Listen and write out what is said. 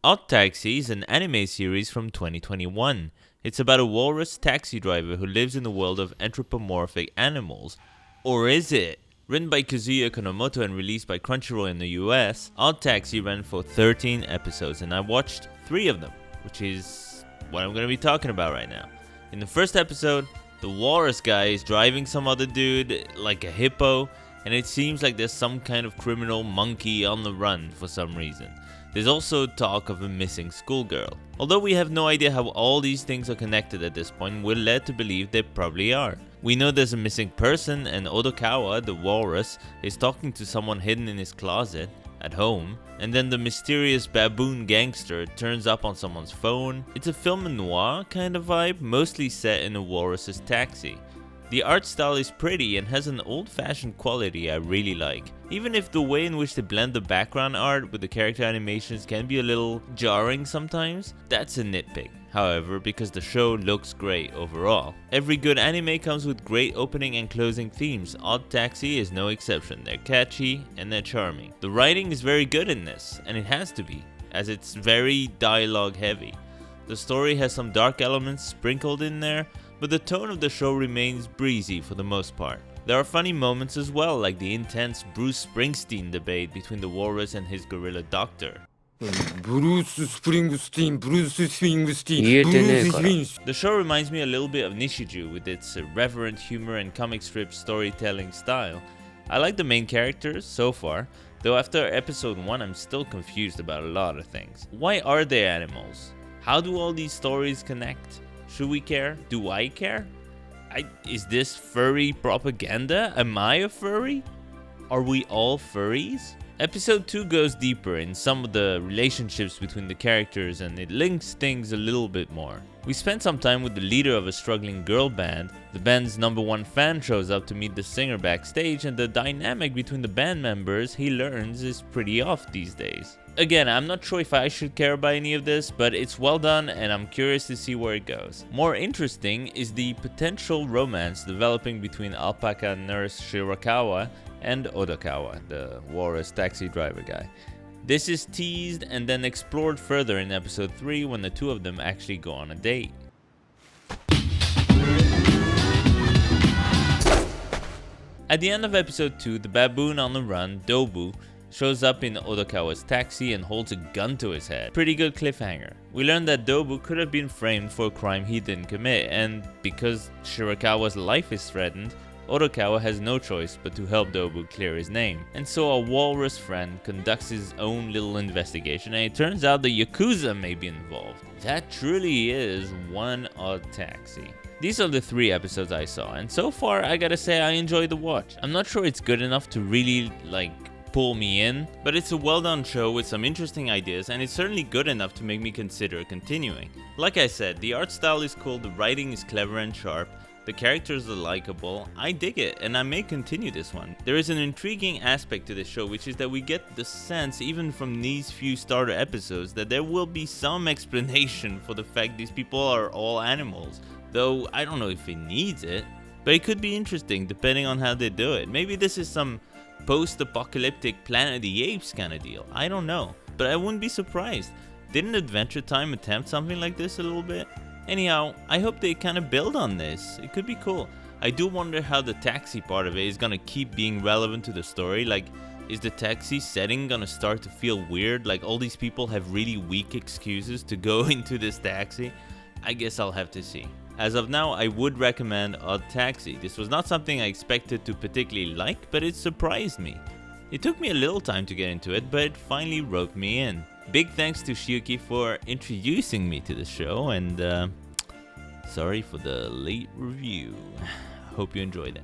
Odd Taxi is an anime series from 2021. It's about a walrus taxi driver who lives in the world of anthropomorphic animals. Or is it? Written by Kazuya Konomoto and released by Crunchyroll in the US, Odd Taxi ran for 13 episodes and I watched 3 of them, which is what I'm going to be talking about right now. In the first episode, the walrus guy is driving some other dude like a hippo, and it seems like there's some kind of criminal monkey on the run for some reason. There's also talk of a missing schoolgirl. Although we have no idea how all these things are connected at this point, we're led to believe they probably are. We know there's a missing person and Odokawa, the walrus, is talking to someone hidden in his closet at home, and then the mysterious baboon gangster turns up on someone's phone. It's a film noir kind of vibe, mostly set in a walrus's taxi. The art style is pretty and has an old-fashioned quality I really like. Even if the way in which they blend the background art with the character animations can be a little jarring sometimes, that's a nitpick. However, because the show looks great overall. Every good anime comes with great opening and closing themes. Odd Taxi is no exception. They're catchy and they're charming. The writing is very good in this, and it has to be, as it's very dialogue heavy. The story has some dark elements sprinkled in there, but the tone of the show remains breezy for the most part. There are funny moments as well, like the intense Bruce Springsteen debate between the walrus and his gorilla doctor. The show reminds me a little bit of Nishiju with its irreverent humor and comic strip storytelling style. I like the main characters so far, though after episode 1 I'm still confused about a lot of things. Why are they animals? How do all these stories connect? Should we care? Do I care? Is this furry propaganda? Am I a furry? Are we all furries? Episode 2 goes deeper in some of the relationships between the characters and it links things a little bit more. We spent some time with the leader of a struggling girl band. The band's #1 fan shows up to meet the singer backstage, and the dynamic between the band members, he learns, is pretty off these days. Again, I'm not sure if I should care about any of this, but it's well done and I'm curious to see where it goes. More interesting is the potential romance developing between alpaca nurse Shirakawa and Odokawa, the walrus taxi driver guy. This is teased and then explored further in episode 3 when the two of them actually go on a date. At the end of episode 2, the baboon on the run, Dobu, shows up in Odokawa's taxi and holds a gun to his head. Pretty good cliffhanger. We learned that Dobu could have been framed for a crime he didn't commit, and because Shirakawa's life is threatened, Odokawa has no choice but to help Dobu clear his name. And so a walrus friend conducts his own little investigation and it turns out the Yakuza may be involved. That truly is one odd taxi. These are the 3 episodes I saw, and so far I gotta say I enjoyed the watch. I'm not sure it's good enough to really pull me in, but it's a well done show with some interesting ideas and it's certainly good enough to make me consider continuing. Like I said, the art style is cool, the writing is clever and sharp, the characters are likable, I dig it and I may continue this one. There is an intriguing aspect to this show, which is that we get the sense even from these few starter episodes that there will be some explanation for the fact these people are all animals, though I don't know if it needs it, but it could be interesting depending on how they do it. Maybe this is some post-apocalyptic Planet of the Apes kind of deal, I don't know, but I wouldn't be surprised. Didn't Adventure Time attempt something like this a little bit? Anyhow, I hope they kind of build on this, it could be cool. I do wonder how the taxi part of it is gonna keep being relevant to the story. Like, is the taxi setting gonna start to feel weird? Like all these people have really weak excuses to go into this taxi? I guess I'll have to see. As of now, I would recommend Odd Taxi. This was not something I expected to particularly like, but it surprised me. It took me a little time to get into it, but it finally roped me in. Big thanks to Shiuki for introducing me to the show, and sorry for the late review. Hope you enjoyed it.